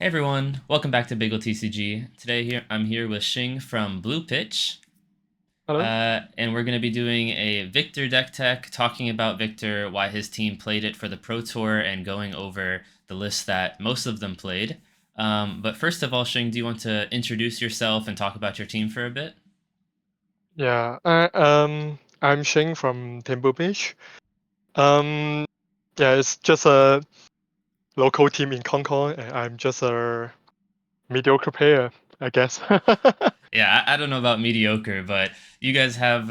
Hey everyone, welcome back to Bagel TCG. I'm here with Shing from Blue Pitch, Hello. and we're going to be doing a Victor deck tech, talking about Victor, why his team played it for the Pro Tour, and going over the list that most of them played. But first of all, Shing, do you want to introduce yourself and talk about your team for a bit? Yeah, I'm Shing from Temple Beach. Um, yeah, it's just a local team in Concord, and I'm just a mediocre player, I guess. Yeah, I don't know about mediocre, but you guys have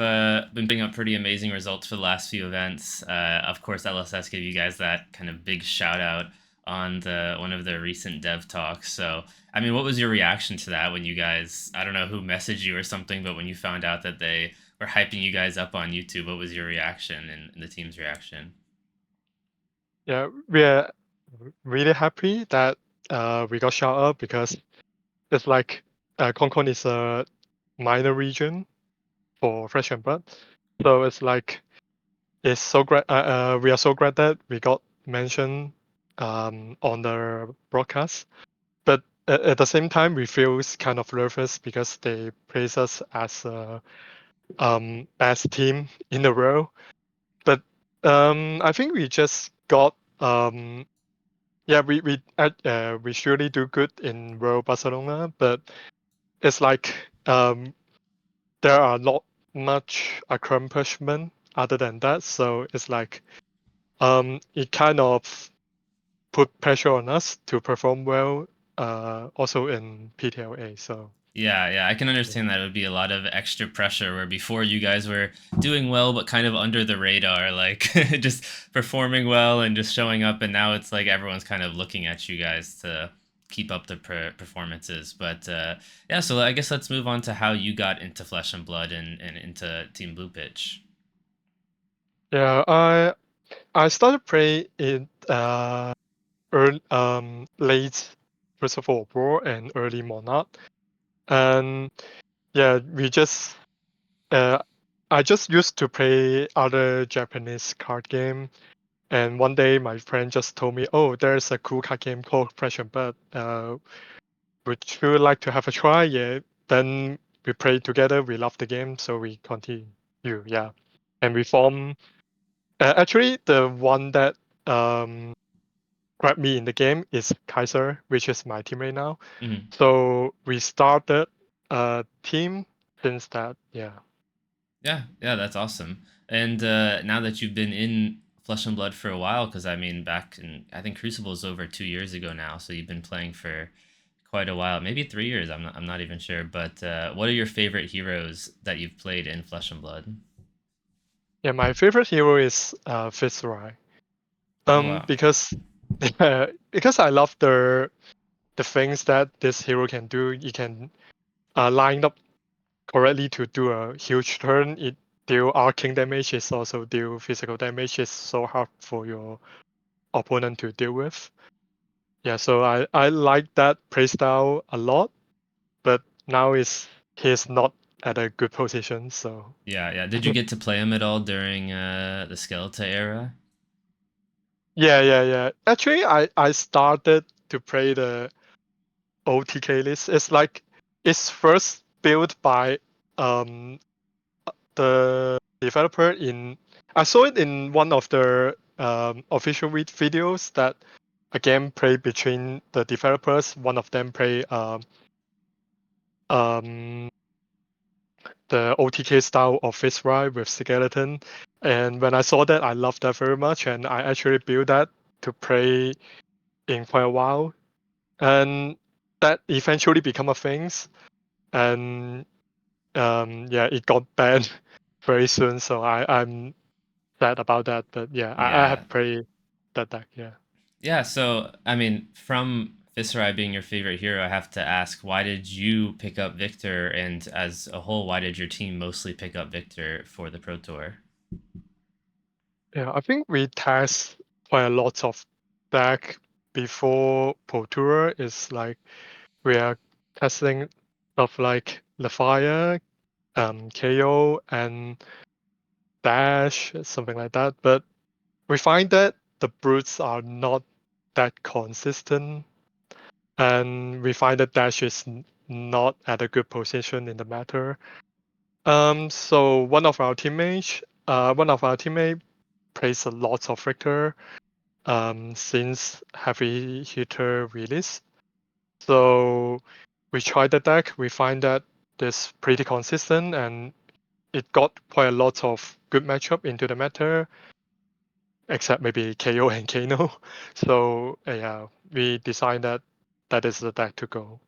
been putting up pretty amazing results for the last few events. Of course, LSS gave you guys that kind of big shout out on one of the recent dev talks. So, I mean, what was your reaction to that when you guys, I don't know who messaged you or something, but when you found out that they were hyping you guys up on YouTube, what was your reaction and the team's reaction? Yeah, we're really happy that we got shout out because it's like Concord is a minor region for Fresh and Blood, so it's like it's so great. We are so glad that we got mentioned on the broadcast. But at the same time, we feel kind of nervous because they praise us as a best team in the world. But I think we just got yeah, we surely do good in World Barcelona, but it's like there are not much accomplishment other than that. So it's like it kind of put pressure on us to perform well also in PTLA. So Yeah, I can understand that it would be a lot of extra pressure where before you guys were doing well but kind of under the radar, like just performing well and just showing up, and now it's like everyone's kind of looking at you guys to keep up the performances. But yeah, so I guess let's move on to how you got into Flesh and Blood and into Team Blue Pitch. yeah, I started playing in late First of all War and early Monarch, and yeah, we just uh, I just used to play other Japanese card game, and one day my friend just told me, "Oh, there's a cool card game called Pressure Bird. Would you like to have a try?" Yeah. Then we played together. We loved the game, so we continue. Yeah, and we formed. Actually, the one that um grabbed me in the game is Kaiser, which is my teammate now. Mhm. So we started a team since that. Yeah. Yeah, that's awesome. And now that you've been in Flesh and Blood for a while, because I mean, back in I think Crucible is over 2 years ago now, so you've been playing for quite a while, maybe 3 years. I'm not even sure. But what are your favorite heroes that you've played in Flesh and Blood? Yeah, my favorite hero is Fitzroy. Oh wow. Because because I love the things that this hero can do. It can line up correctly to do a huge turn. It deal arcing damage. It also deal physical damage. It's so hard for your opponent to deal with. Yeah, so I like that playstyle a lot, but now is he's not at a good position. So Yeah. Did you get to play him at all during the Skeleton era? yeah. Actually, I started to play the OTK list. It's like it's first built by um the developer in. I saw it in one of the official videos that a game play between the developers. One of them play um the OTK style of Fist Ride with Skeleton. And when I saw that, I loved that very much, and I actually built that to play in quite a while. And that eventually become a thing. And yeah, it got banned very soon, so I'm sad about that. But yeah, I Yeah. have played that deck. Yeah. Yeah, so I mean, from Viserai being your favorite hero, I have to ask, why did you pick up Victor, and as a whole, why did your team mostly pick up Victor for the Pro Tour? Yeah, I think we test quite a lot of deck before Pro Tour. Is like we are testing stuff like the fire, KO, and dash, something like that. But we find that the brutes are not that consistent, and we find that Dash is not at a good position in the meta. So one of our teammate plays a lot of Victor since heavy hitter release. So we tried the deck. We find that it's pretty consistent and it got quite a lot of good matchup into the meta, except maybe KO and Kano. So yeah, we decided that that is the deck to go.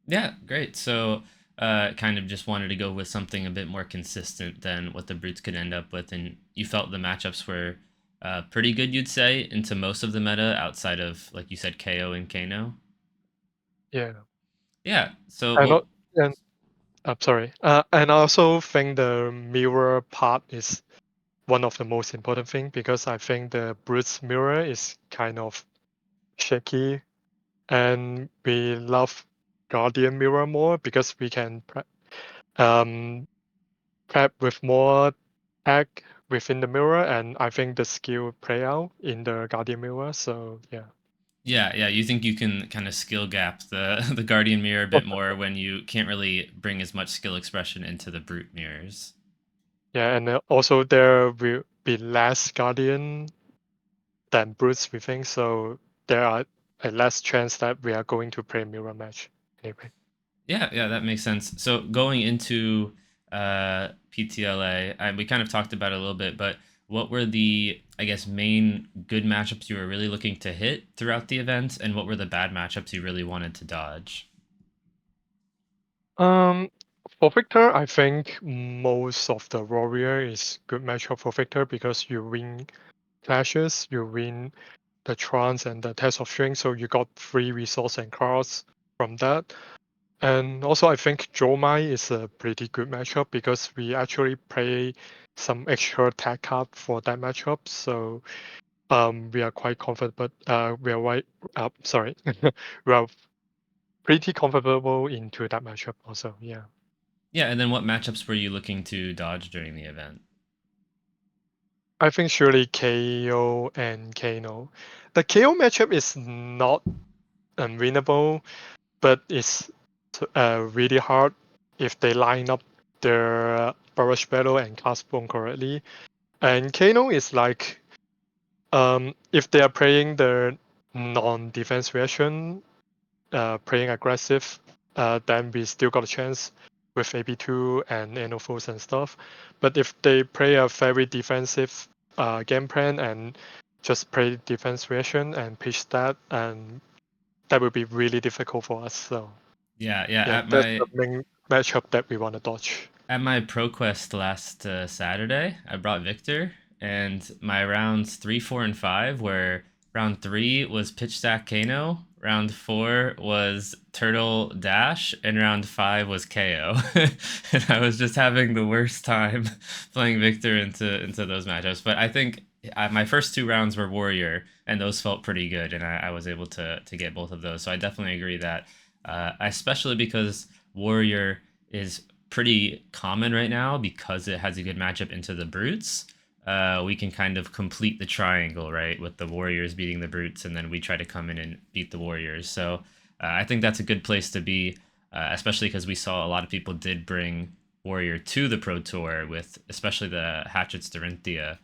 Yeah, great. So, kind of just wanted to go with something a bit more consistent than what the brutes could end up with, and you felt the matchups were pretty good, you'd say, into most of the meta outside of, like you said, KO and Kano. Yeah, Yeah. So, and well, and I'm sorry. And I also think the mirror part is one of the most important thing because I think the Brute's mirror is kind of shaky, and we love Guardian mirror more because we can um, prep with more tag within the mirror, and I think the skill play out in the Guardian mirror. So yeah. yeah, yeah. You think you can kind of skill gap the the Guardian mirror a bit more when you can't really bring as much skill expression into the brute mirrors. Yeah, and also there will be less Guardian than Brutes, we think. So there are a less chance that we are going to play mirror match anyway. Yeah, yeah, that makes sense. So going into PTLA, we kind of talked about it a little bit, but what were the, I guess, main good matchups you were really looking to hit throughout the event, and what were the bad matchups you really wanted to dodge? Um, for Victor, I think most of the warrior is good matchup for Victor because you win clashes, you win the trance and the test of string, so you got free resource and cards from that. And also, I think Jomai is a pretty good matchup because we actually play some extra tag card for that matchup. So we are quite confident, but we are right. Sorry, we are pretty comfortable into that matchup also. Yeah. Yeah, and then what matchups were you looking to dodge during the event? I think surely KO and Kano. The KO matchup is not unwinnable, but it's really hard if they line up their Barrage Battle and Cast Bone correctly. And Kano is like, if they are playing the non-defense version, playing aggressive, then we still got a chance with AB2 and Anofos and stuff. But if they play a very defensive game plan and just play defense version and pitch that, and that would be really difficult for us. So Yeah, yeah. yeah, that's the main matchup that we want to dodge. At my pro quest last Saturday, I brought Victor, and my rounds 3, 4, and 5 were round 3 was Pitch Stack Kano, round 4 was Turtle Dash, and round 5 was KO. And I was just having the worst time playing Victor into those matchups. But I think my first 2 rounds were Warrior, and those felt pretty good, and I was able to get both of those. So I definitely agree that, especially because Warrior is pretty common right now because it has a good matchup into the brutes. We can kind of complete the triangle, right, with the warriors beating the brutes, and then we try to come in and beat the warriors. So I think that's a good place to be, especially because we saw a lot of people did bring warrior to the pro tour with, especially the Hatchets Dorinthia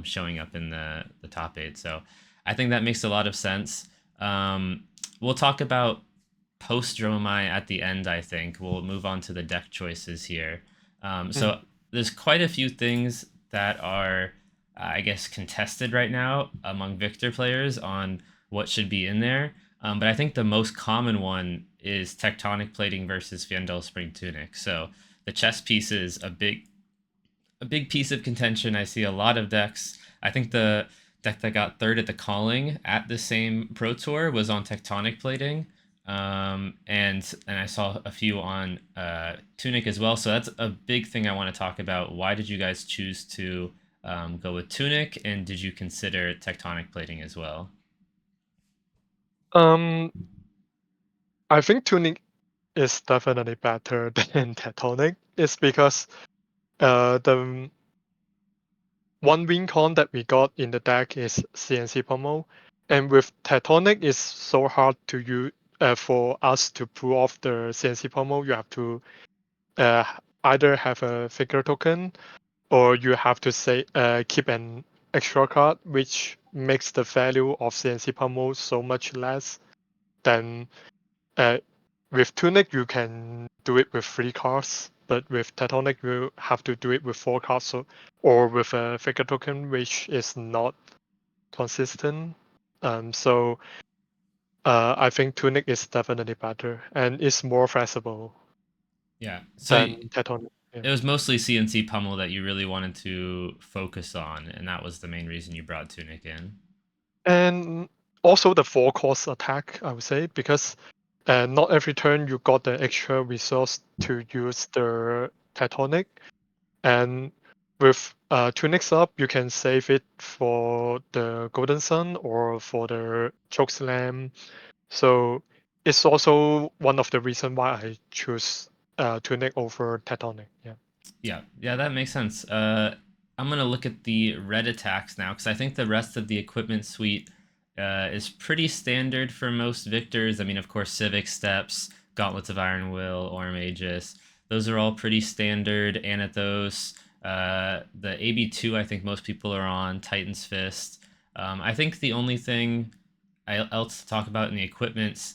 showing up in the top 8. So I think that makes a lot of sense. We'll talk about post Dromai at the end, I think. We'll move on to the deck choices here. Mm. So there's quite a few things that are, I guess, contested right now among Victor players on what should be in there. But I think the most common one is tectonic plating versus Fiendel Spring Tunic. So the chess piece is a big piece of contention. I see a lot of decks. I think the deck that got third at the calling at the same pro tour was on tectonic plating, and I saw a few on tunic as well. So that's a big thing I want to talk about. Why did you guys choose to go with tunic, and did you consider tectonic plating as well? Um, I think tuning is definitely better than tectonic. It's because the one win con that we got in the deck is CNC Pommel, and with tectonic it's so hard to use for us to pull off the CNC pommel, you have to uh, either have a figure token or you have to say keep an extra card, which makes the value of CNC pommel so much less than uh, with Tunic. You can do it with 3 cards, but with Tectonic you have to do it with 4 cards, or with a figure token, which is not consistent. So I think Tunic is definitely better and is more flexible Yeah. So than Tectonic. Yeah. it was mostly CNC pummel that you really wanted to focus on, and that was the main reason you brought Tunic in. And also the 4 cost attack, I would say, because not every turn you got the extra resource to use the Tectonic. And with Tunics up, you can save it for the Golden Sun or for the Chokeslam. So it's also one of the reasons why I choose Tunic over Tectonic. Yeah. Yeah, yeah, that makes sense. I'm gonna look at the red attacks now because I think the rest of the equipment suite is pretty standard for most victors. I mean, of course, Civic Steps, Gauntlets of Iron Will, Orm Aegis, those are all pretty standard. Anathos, the AB2, I think most people are on. Titan's Fist. I think the only thing else to talk about in the equipments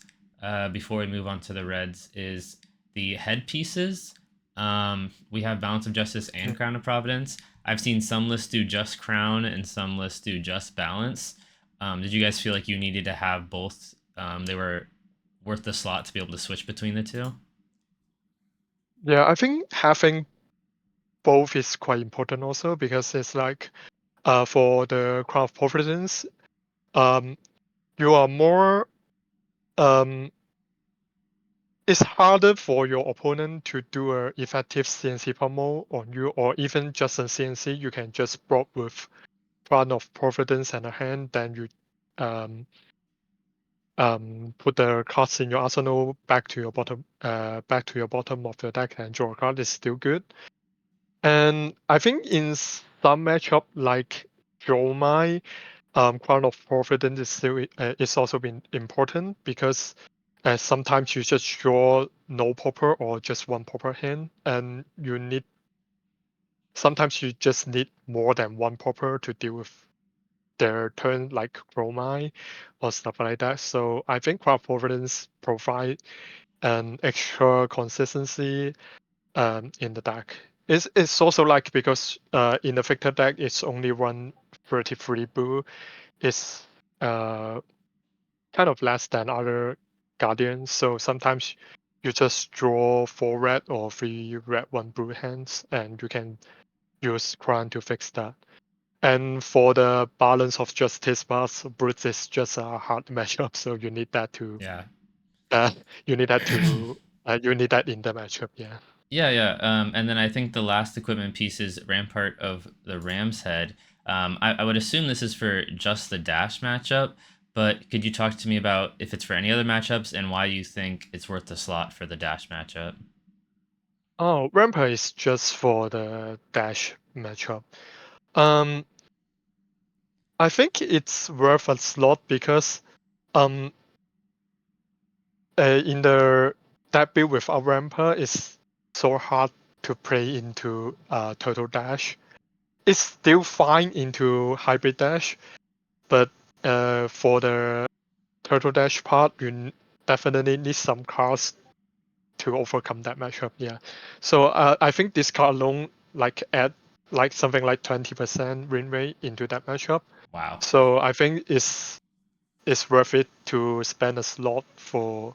before we move on to the reds is the headpieces. We have Balance of Justice and Mm. Crown of Providence. I've seen some lists do just Crown and some lists do just Balance. Did you guys feel like you needed to have both? They were worth the slot to be able to switch between the two? Yeah, I think having both is quite important also because it's like for the Crown of Providence, um, you are more it's harder for your opponent to do a effective CNC pummel on you, or even just a CNC. You can just block with Crown of Providence and a hand, then you um, put the cards in your arsenal back to your bottom of the deck and draw a card is still good. And I think in some matchup like Jomai, Crown of Providence is still is also been important because sometimes you just draw no popper or just one popper hand, and sometimes you just need more than one popper to deal with their turn, like Chromai or stuff like that. So I think Crown of Providence provide an extra consistency in the deck. It's also like because in the Victor deck it's only one 33 blue. It's uh kind of less than other guardians. So sometimes you just draw 4 red or 3 red, 1 blue hands, and you can use Crown to fix that. And for the balance of justice pass, Brutes is just a hard matchup, so you need that to Yeah. uh, you need that to you need that in the matchup. Yeah. Yeah, yeah. And then I think the last equipment piece is Rampart of the Ram's Head. I would assume this is for just the dash matchup, but could you talk to me about if it's for any other matchups and why you think it's worth the slot for the dash matchup? Oh, Rampart is just for the dash matchup. Um, I think it's worth a slot because um in the that build without Rampart is so hard to play into Turtle Dash. It's still fine into Hybrid Dash, but for the Turtle Dash part, definitely need some cards to overcome that matchup. Yeah, so I think this card alone like add like something like 20% win rate into that matchup. Wow. So I think it's worth it to spend a slot for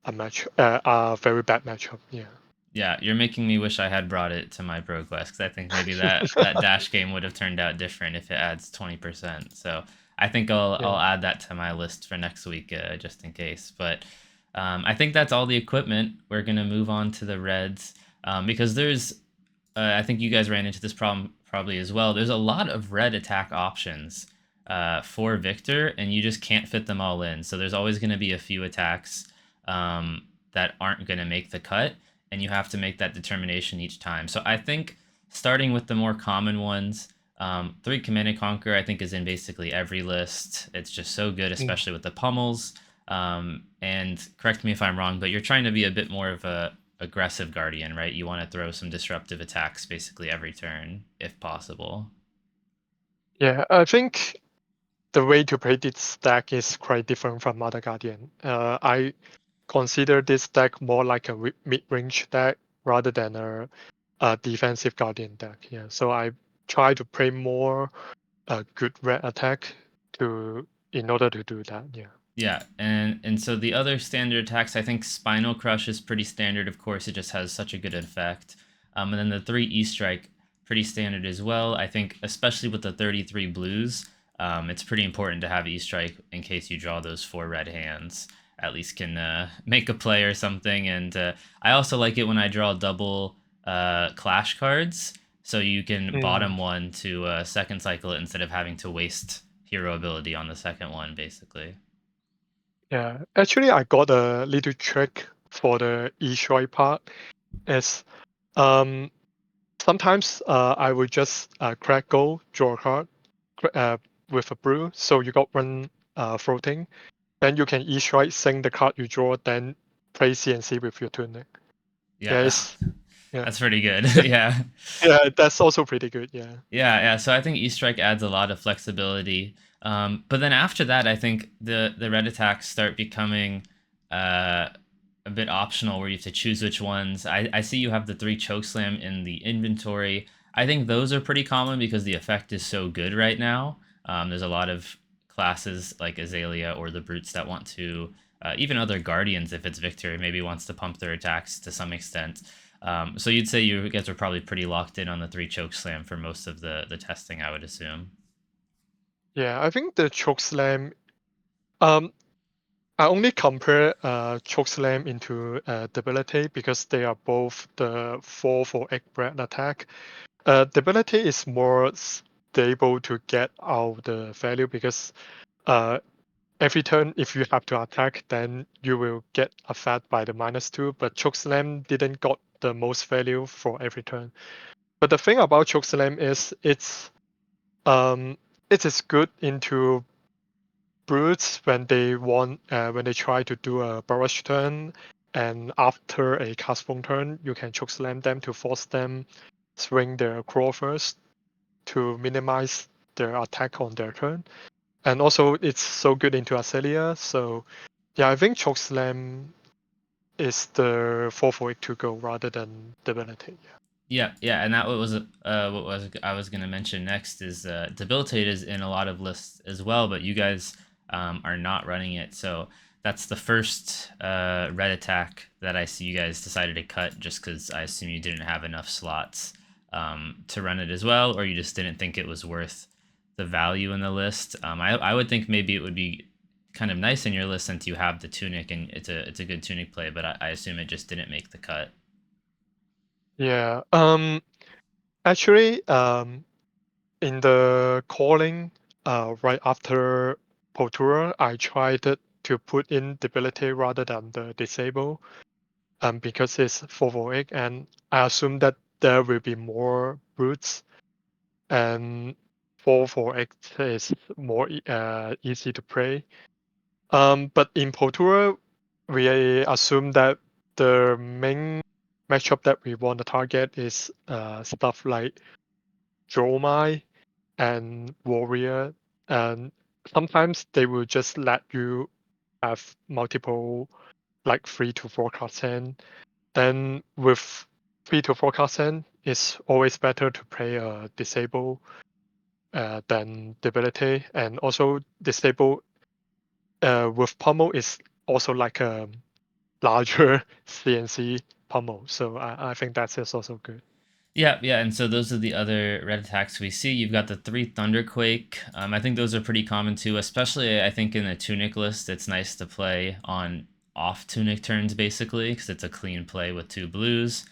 a very bad matchup. Yeah. Yeah, you're making me wish I had brought it to my Pro Quest because I think maybe that dash game would have turned out different if it adds 20%. So I think I'll Yeah. add that to my list for next week just in case. But I think that's all the equipment. We're gonna move on to the reds because there's I think you guys ran into this problem probably as well. There's a lot of red attack options for Victor, and you just can't fit them all in. So there's always going to be a few attacks that aren't going to make the cut, and you have to make that determination each time. So I think starting with the more common ones, 3 Command and Conquer, I think, is in basically every list. It's just so good, Mm. especially with the pummels. And correct me if I'm wrong, but you're trying to be a bit more of a aggressive guardian, right? You want to throw some disruptive attacks basically every turn, if possible. Yeah, I think the way to play this deck is quite different from other Guardian. I consider this deck more like a mid-range deck rather than a defensive Guardian deck. Yeah, so I try to play more good red attack to in order to do that. Yeah. Yeah, and so the other standard attacks, I think Spinal Crush is pretty standard. Of course, it just has such a good effect. And then the three E Strike, pretty standard as well. I think especially with the 33 blues, it's pretty important to have E Strike in case you draw those four red hands. At least can make a play or something. And I also like it when I draw double Clash cards, so you can Mm, bottom one to second cycle it instead of having to waste hero ability on the second one, basically. yeah. Actually, I got a little trick for the E-Strike part. Is um sometimes I would just crack go, draw a card with a brew. So you got one floating. Then you can E-Strike, sing the card you draw, then play CNC with your tunic. Yeah, Yeah, it's yeah. that's pretty good. Yeah. Yeah, that's also pretty good. Yeah. Yeah, yeah. So I think E-Strike adds a lot of flexibility. But then after that, I think the red attacks start becoming uh, a bit optional, where you have to choose which ones. I see you have the three chokeslam in the inventory. I think those are pretty common because the effect is so good right now. There's a lot of classes like Azalea or the brutes that want to, even other guardians, if it's Victor, maybe wants to pump their attacks to some extent. So you'd say you guys are probably pretty locked in on the three choke slam for most of the testing, I would assume. Yeah, I think the choke slam. Um, I only compare choke slam into debilitate because they are both the 4 for egg bread attack. Debility is more stable to get out the value because uh, every turn if you have to attack, then you will get affected by the -2. But chokeslam didn't got the most value for every turn. But the thing about chokeslam is um it is good into brutes when they try to do a barrage turn, and after a cast phone turn, you can chokeslam them to force them swing their claw first to minimize their attack on their turn. And also, it's so good into Acelia. So, yeah, I think Chokeslam is the 4 for 8 to go rather than Debilitate. Yeah, yeah, and that what was I was gonna mention next is debilitate is in a lot of lists as well, but you guys are not running it, so that's the first red attack that I see you guys decided to cut just because I assume you didn't have enough slots to run it as well, or you just didn't think it was worth the value in the list. I would think maybe it would be kind of nice in your list since you have the tunic and it's a good tunic play, but I assume it just didn't make the cut. Yeah. Actually, in the calling, right after Potura, I tried to put in Debilitate rather than the Disable, because it's 4 for 8, and I assume that there will be more brutes, and 4 for 8 is more easy to play. But in Potura, we assume that the main matchup that we want to target is stuff like Dromai and Warrior, and sometimes they will just let you have multiple, like 3 to 4 cards. Then with 3 to 4 cards, it's always better to play a disable than debilitate, and also disable with pummel is also like a larger CNC pummel. So I think that's is also good. Yeah, yeah, and so those are the other red attacks we see. You've got the three Thunderquake. I think those are pretty common too, especially I think in the Tunic list. It's nice to play on off Tunic turns basically because it's a clean play with two blues.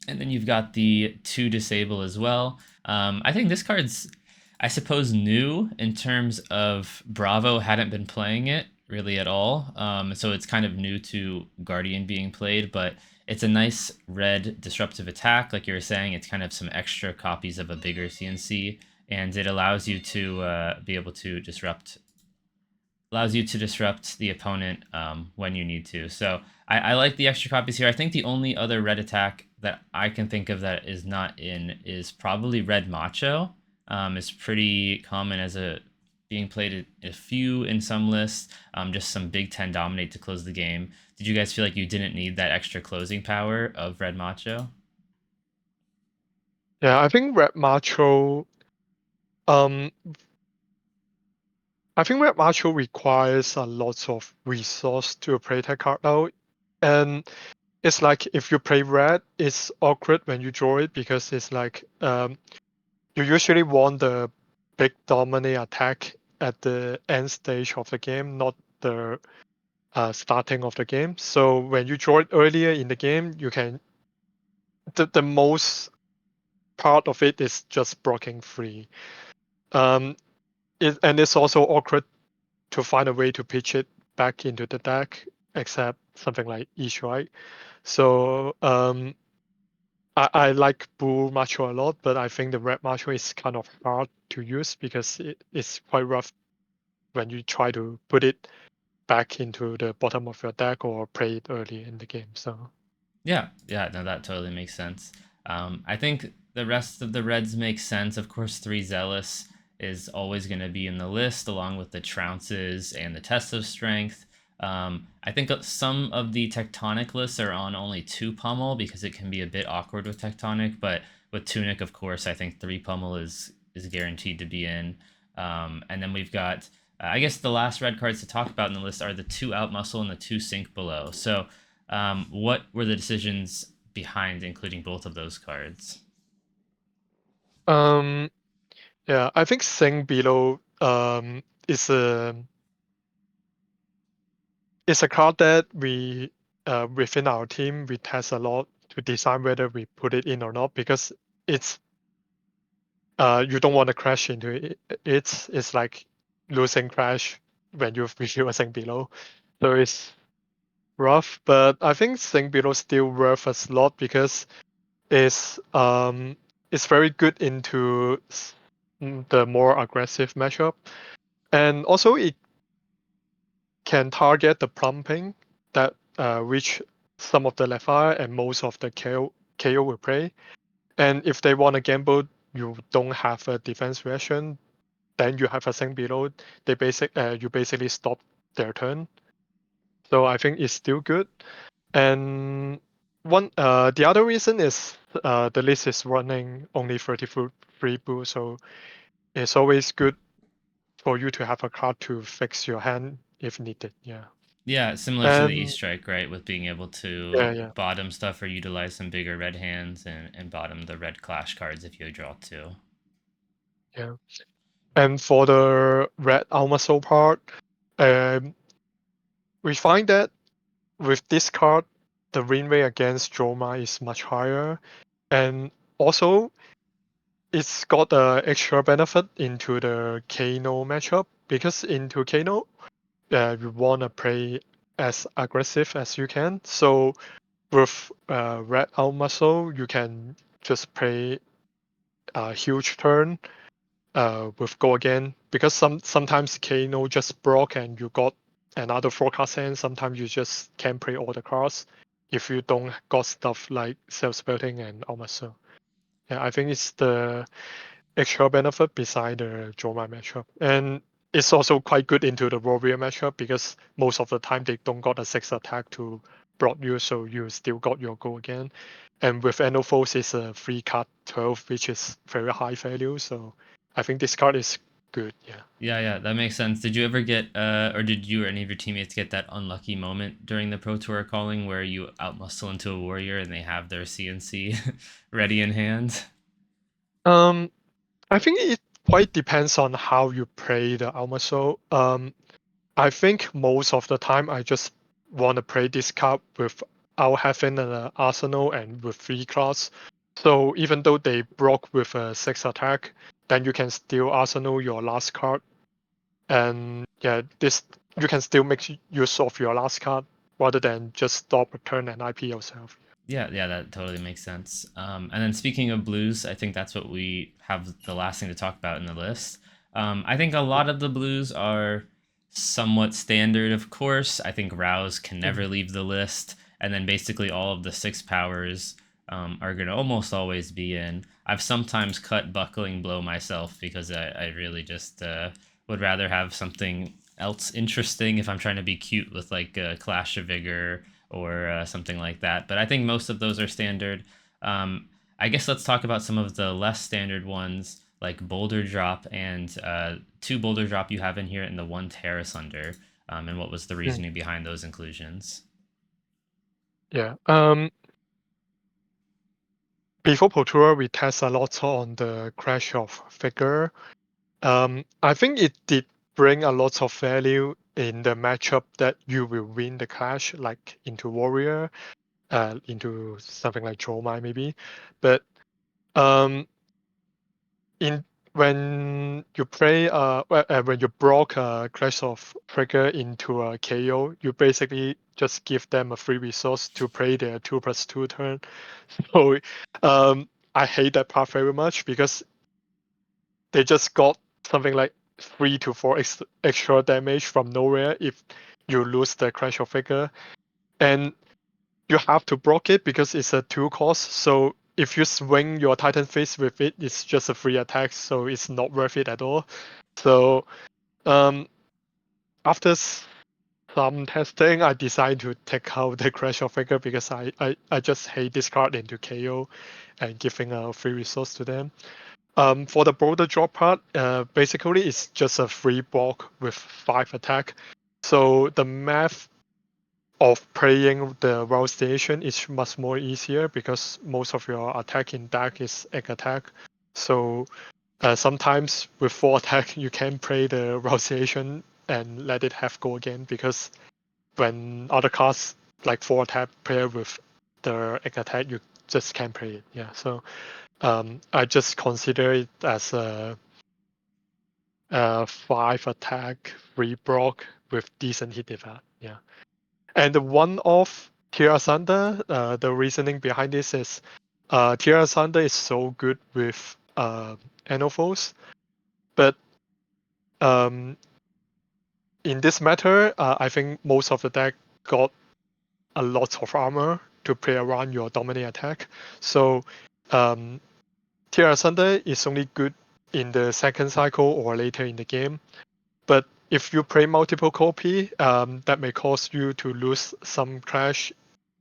And then you've got the two Disable as well. I think this card's, I suppose, new in terms of Bravo hadn't been playing it really at all. So it's kind of new to Guardian being played, but it's a nice red disruptive attack. Like you were saying, it's kind of some extra copies of a bigger CNC, and it allows you to be able to disrupt allows you to disrupt the opponent when you need to. So I like the extra copies here. I think the only other red attack that I can think of that is not in is probably red macho. It's pretty common as a being played a few in some lists. Just some Big Ten dominate to close the game. Did you guys feel like you didn't need that extra closing power of red macho? Yeah, I think Red Macho. Um, I think Red Macho requires a lot of resource to play that card out, and it's like if you play red, it's awkward when you draw it because it's like you usually want the big dominate attack at the end stage of the game, not the starting of the game. So when you draw it earlier in the game, you can the most part of it is just blocking free. Um, and it's also awkward to find a way to pitch it back into the deck, except something like E-Strike. So I like Blue Macho a lot, but I think the Red Macho is kind of hard to use because it's quite rough when you try to put it back into the bottom of your deck or play it early in the game. So Yeah, yeah, no, that totally makes sense. I think the rest of the Reds make sense. Of course, three Zealous is always going to be in the list, along with the Trounces and the Test of Strength. I think some of the Tectonic lists are on only two Pummel because it can be a bit awkward with Tectonic, but with Tunic, of course, I think three Pummel is guaranteed to be in. And then we've got, I guess, the last red cards to talk about in the list are the two Out Muscle and the two Sink Below. So what were the decisions behind including both of those cards? um yeah, I think Sing Below is a card that we within our team we test a lot to decide whether we put it in or not because it's you don't want to crash into it. It's like losing crash when you're using below. So it's rough, but I think Sing Below still worth a slot because it's very good into the more aggressive matchup. And also it can target the plumping that which some of the Lefire and most of the KO will play. And if they want to gamble, you don't have a defense reaction, then you have a Sing Below. You basically stop their turn. So I think it's still good. And the other reason is the list is running only 33 blue, so it's always good for you to have a card to fix your hand if needed. Yeah. Yeah, similar to the And E-Strike, right? With being able to yeah, yeah, bottom stuff or utilize some bigger red hands and bottom the red clash cards if you draw two. yeah. And for the red Alma Soul part, um, we find that with this card, the win rate against Joma is much higher. And also, it's got a extra benefit into the Kano matchup because into Kano, you want to play as aggressive as you can. So with Red Out Muscle, you can just play a huge turn with Go Again because sometimes Kano just block and you got another forecast hand. Sometimes you just can't play all the cards if you don't got stuff like Self Spelling and Out Muscle. Yeah, I think it's the extra benefit beside the Joma matchup. And it's also quite good into the Warrior matchup because most of the time they don't got a 6 attack to block you, so you still got your goal again. And with Enophos, it's a free card 12, which is very high value. So I think this card is good. Yeah. Yeah, yeah, that makes sense. Did you ever get, or did you or any of your teammates get that unlucky moment during the Pro Tour calling where you outmuscle into a warrior and they have their CNC ready in hand? Um, I think it quite depends on how you play the Alma Soul. I think most of the time I just want to play this card without having an arsenal and with 3 class. So even though they block with a 6 attack, then you can still arsenal your last card. And yeah, this you can still make use of your last card rather than just stop a turn and IP yourself. Yeah, yeah, that totally makes sense. And then speaking of blues, I think that's what we have the last thing to talk about in the list. I think a lot of the blues are somewhat standard, of course. I think Rouse can never Mm, leave the list, and then basically all of the six powers are going to almost always be in. I've sometimes cut Buckling Blow myself because I really just would rather have something else interesting if I'm trying to be cute with like Clash of Vigor or something like that. But I think most of those are standard. Um, I guess let's talk about some of the less standard ones like Boulder Drop and two Boulder Drop you have in here and the one Terrace Under. And what was the mm, reasoning behind those inclusions? yeah. Before Pro Tour, we test a lot on the crash of figure. I think it did bring a lot of value in the matchup that you will win the clash, like into warrior, into something like Chomai maybe. But um, in when you play when you block a clash of trigger into a KO, you basically just give them a free resource to play their 2+2 turn. So I hate that part very much because they just got something like 3 to 4 extra damage from nowhere if you lose the crash of figure, and you have to block it because it's a 2 cost. So if you swing your Titan Fist with it, it's just a free attack, so it's not worth it at all. So um, after some testing, I decided to take out the crash of figure because I just hate this card into KO and giving a free resource to them. For the border drop part, basically it's just a free block with 5 attack. So the math of playing the World Station is much more easier because most of your attack in deck is egg attack. So sometimes with 4 attack you can play the World Station and let it have go again because when other cards like 4 attack pair with the egg attack, you just can't play it. Yeah, so I just consider it as a 5 attack free block with decent hit effect. Yeah, and the one off Tear Asunder, the reasoning behind this is Tear Asunder is so good with Anophos, but um, in this matter, I think most of the deck got a lot of armor to play around your dominate attack. So um, Tear Asunder is only good in the second cycle or later in the game. But if you play multiple copy, that may cause you to lose some clash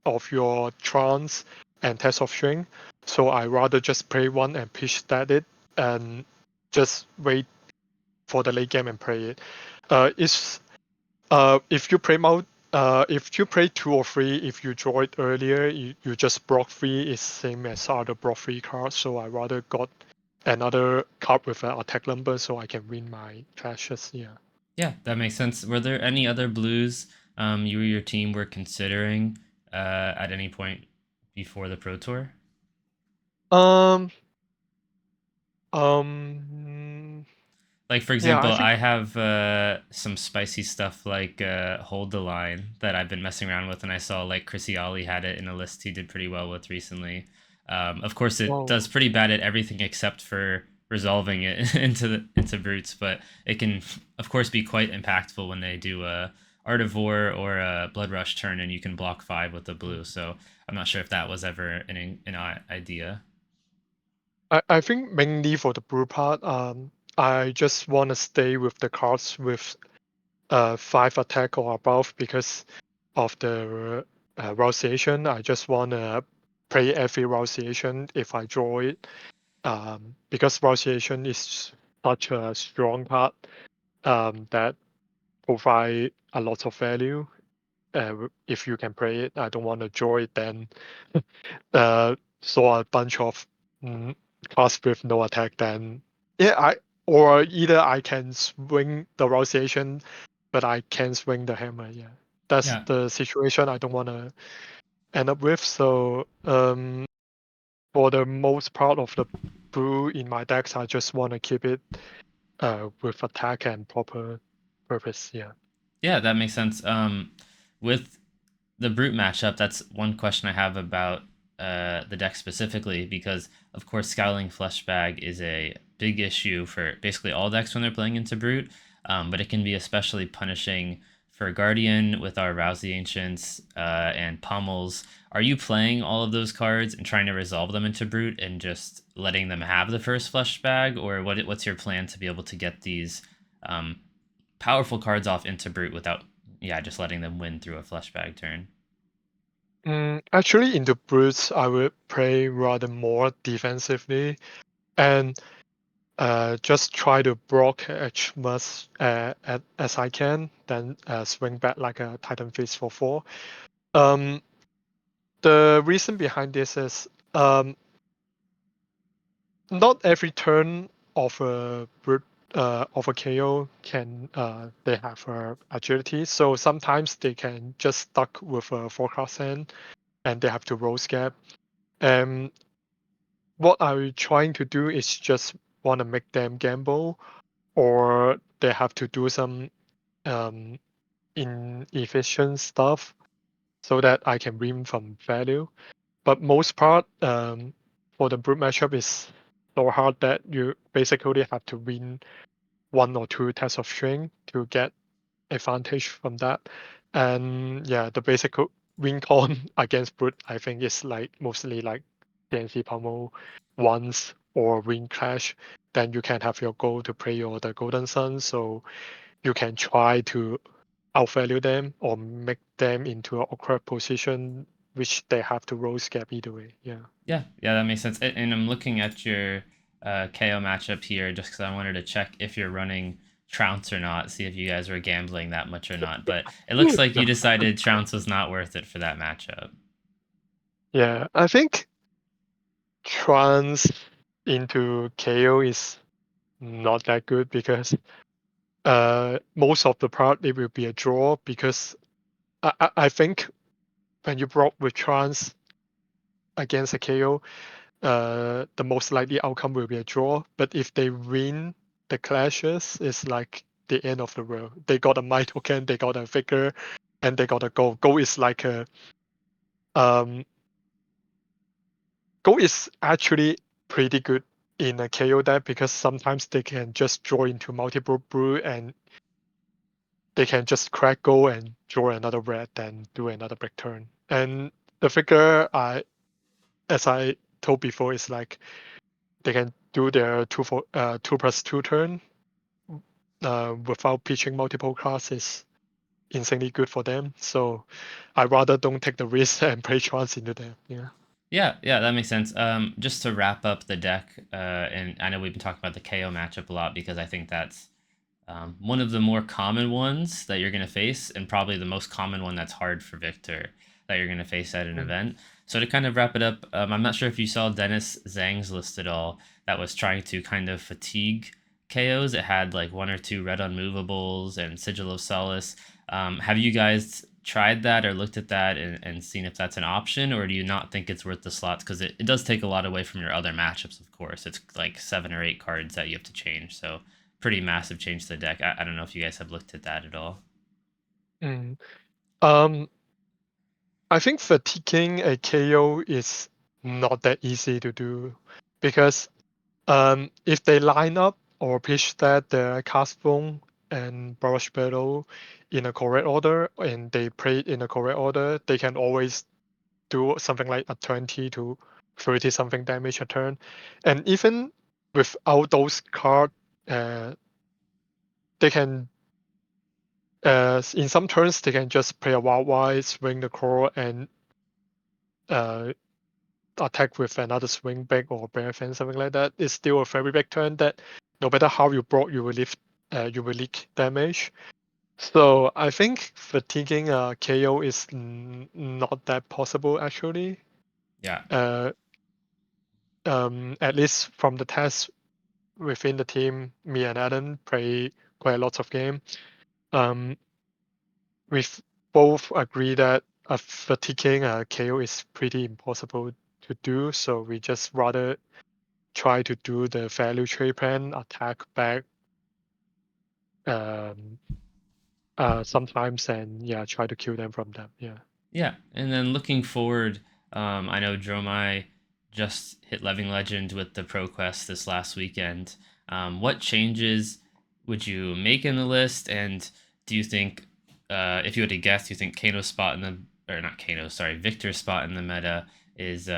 of your trance and test of string. So I rather just play one and pitch that it and just wait for the late game and play it. It's if you play if you play 2 or 3, if you draw it earlier, you just block 3 is same as other block 3 cards. So I rather got another card with an attack number so I can win my clashes. Yeah. Yeah, that makes sense. Were there any other blues you or your team were considering at any point before the Pro Tour? Um. Um. Like for Yeah, example, I think. I have some spicy stuff like Hold the Line that I've been messing around with, and I saw like Chrissy Ollie had it in a list he did pretty well with recently. Of course, it Oh. does pretty bad at everything except for resolving it into brutes, but it can of course be quite impactful when they do a Art of War or a Blood Rush turn, and you can block 5 with the blue. So I'm not sure if that was ever an idea. I think mainly for the blue part, I just want to stay with the cards with 5 attack or above because of the rotation. I just want to play every rotation if I draw it. Because rotation is such a strong part that provide a lot of value. If you can play it, I don't want to draw it then saw a bunch of mm, cards with no attack, then yeah, I or either I can swing the rotation, but I can swing the hammer. Yeah, that's Yeah, the situation I don't want to end up with. So for the most part of the blue in my decks, I just want to keep it with attack and proper purpose. Yeah. yeah, that makes sense. With the brute matchup, that's one question I have about the deck specifically because, of course, Scowling Fleshbag is a big issue for basically all decks when they're playing into brute. but it can be especially punishing for Guardian with our Rouse the Ancients and Pommels. Are you playing all of those cards and trying to resolve them into Brute and just letting them have the first flush bag, or what's your plan to be able to get these um, powerful cards off into Brute without, yeah, just letting them win through a flush bag turn? Actually, in the brutes, I would play rather more defensively and just try to block as much as I can, then swing back like a Titan Fist for 4. Um, the reason behind this is not every turn of a brute of a KO can they have agility, so sometimes they can just stuck with a forecast hand and they have to roll scab. And what I'm trying to do is just want to make them gamble, or they have to do some um, inefficient stuff so that I can win from value. But most part, for the brute matchup is so hard that you basically have to win one or two tests of string to get advantage from that. And yeah, the basic win con against brute, I think, is like mostly like DNC pummel once or win clash. Then you can have your goal to play your the golden sun, so you can try to outvalue them or make them into an awkward position, which they have to roll scab either way. Yeah. Yeah, yeah, that makes sense. And I'm looking at your KO matchup here just because I wanted to check if you're running Trounce or not, see if you guys were gambling that much or not. But it looks like you No. decided Trounce was not worth it for that matchup. Yeah, I think trans into KO is not that good because most of the part it will be a draw because I think when you block with trans against a KO, the most likely outcome will be a draw. But if they win the clashes, it's like the end of the world. They got a my token, they got a figure, and they got a goal. Goal is like a um goal is actually pretty good in a KO deck because sometimes they can just draw into multiple brew and they can just crack go and draw another red, then do another break turn. And the figure, as I told before, is like they can do their 2+2 turn without pitching multiple cards is insanely good for them. So I rather don't take the risk and play trance into them. Yeah. Yeah, yeah, that makes sense. Just to wrap up the deck, and I know we've been talking about the KO matchup a lot because I think that's one of the more common ones that you're going to face, and probably the most common one that's hard for Victor that you're going to face at an Mm. event. So to kind of wrap it up, I'm not sure if you saw Dennis Zhang's list at all that was trying to kind of fatigue KOs. It had like one or two red unmovables and Sigil of Solace. Have you guys tried that or looked at that and seen if that's an option, or do you not think it's worth the slots? Because it does take a lot away from your other matchups, of course. It's like 7 or 8 cards that you have to change. So pretty massive change to the deck. I don't know if you guys have looked at that at all. Mm. Um, I think fatiguing a KO is not that easy to do because if they line up or pitch that the cast phone and brush battle in a correct order and they play it in a correct order, they can always do something like a 20 to 30 something damage a turn. And even without those cards, they can in some turns they can just play a wild wide, swing the core and uh, attack with another swing back or bear fence, something like that. It's still a very big turn that no matter how you block, you will leak damage. So I think fatiguing KO is not that possible actually. Yeah. Uh, at least from the test within the team, me and Adam play quite a lot of game. Um, we both agree that a fatiguing KO is pretty impossible to do. So we just rather try to do the value trade plan, attack back um, sometimes, and yeah, try to kill them from them. Yeah. Yeah. And then looking forward, I know Dromai just hit Living Legend with the Pro Quest this last weekend. What changes would you make in the list? And do you think, if you had to guess, do you think Kano's spot in the, or not Kano, sorry, Victor's spot in the meta is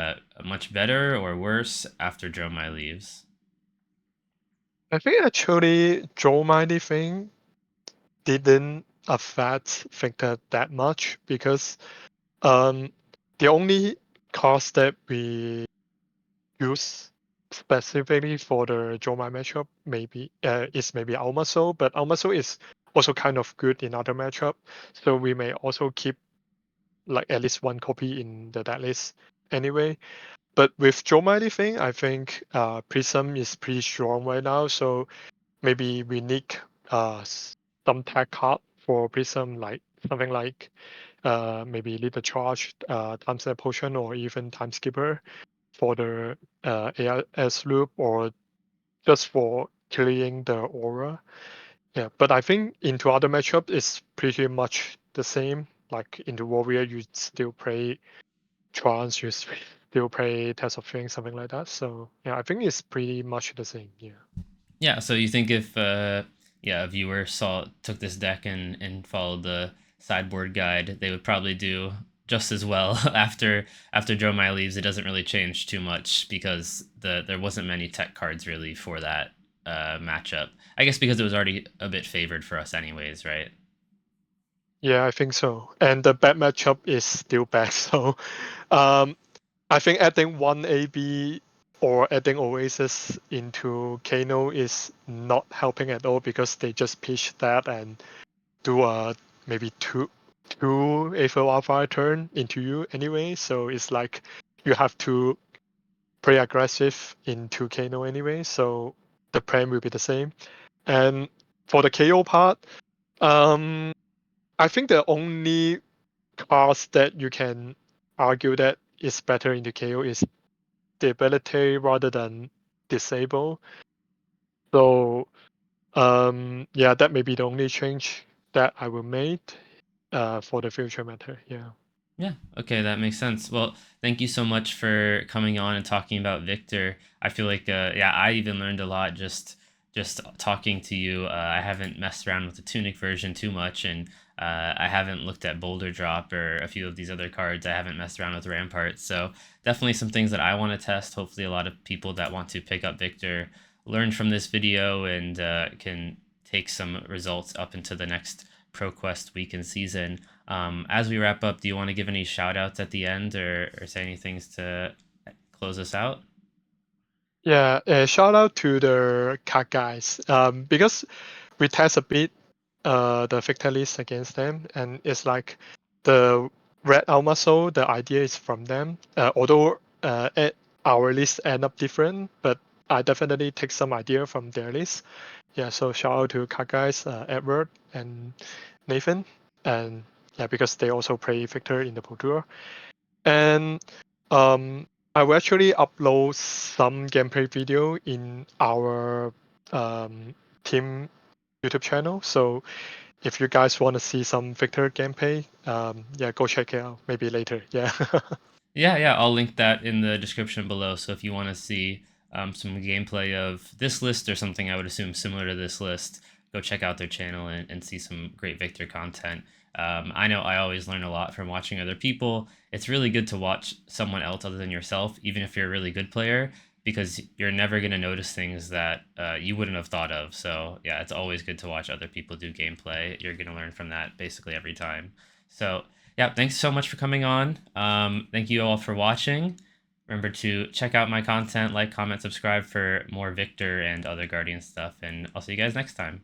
much better or worse after Dromai leaves? I think actually Joe Mighty thing didn't affect Victor that much because um the only cost that we use specifically for the Jomai matchup maybe is maybe Almaso, but Almaso is also kind of good in other matchup, so we may also keep like at least one copy in the deck list anyway. But with Jomai thing, I think Prism is pretty strong right now, so maybe we need some tag card for Prism, like something like maybe Leader Charge, Time Step Potion, or even Time Skipper for the AS loop, or just for clearing the aura. Yeah, but I think into other matchup it's pretty much the same. Like into Warrior, you still play Trance, you still play Test of Strength, something like that. So yeah, I think it's pretty much the same. Yeah. Yeah, so you think if yeah, a viewer saw took this deck and followed the sideboard guide, they would probably do just as well after Dromai leaves. It doesn't really change too much because there wasn't many tech cards really for that matchup. I guess because it was already a bit favored for us anyways, right? Yeah, I think so. And the bad matchup is still bad. So um, I think adding one AB or adding Oasis into Kano is not helping at all because they just pitch that and do a maybe two AFO Alpha turn into you anyway. So it's like you have to play aggressive into Kano anyway. So the plan will be the same. And for the KO part, um, I think the only class that you can argue that is better into KO is debilitate rather than disable. So yeah, that may be the only change that I will make for the future matter. Yeah. Yeah, okay, that makes sense. Well, thank you so much for coming on and talking about Victor. I feel like yeah, I even learned a lot just talking to you. I haven't messed around with the Tunic version too much, and I haven't looked at Boulder Drop or a few of these other cards. I haven't messed around with Rampart. So, definitely some things that I want to test. Hopefully a lot of people that want to pick up Victor learn from this video and can take some results up into the next ProQuest weekend season. As we wrap up, do you want to give any shout outs at the end or say any things to close us out? Yeah, shout out to the cat guys. Because we test a bit the victor list against them, and it's like the red alma soul. The idea is from them. Although our list end up different, but I definitely take some idea from their list. Yeah, so shout out to cat guys, Edward and Nathan, and yeah, because they also play Victor in the Pro Tour. And I will actually upload some gameplay video in our team YouTube channel. So if you guys want to see some Victor gameplay, yeah, go check it out. Maybe later. Yeah. Yeah, yeah, I'll link that in the description below. So if you want to see some gameplay of this list or something, I would assume similar to this list, go check out their channel and see some great Victor content. I know I always learn a lot from watching other people. It's really good to watch someone else other than yourself, even if you're a really good player, because you're never going to notice things that you wouldn't have thought of. So, yeah, it's always good to watch other people do gameplay. You're going to learn from that basically every time. So, yeah, thanks so much for coming on. Thank you all for watching. Remember to check out my content, like, comment, subscribe for more Victor and other Guardian stuff, and I'll see you guys next time.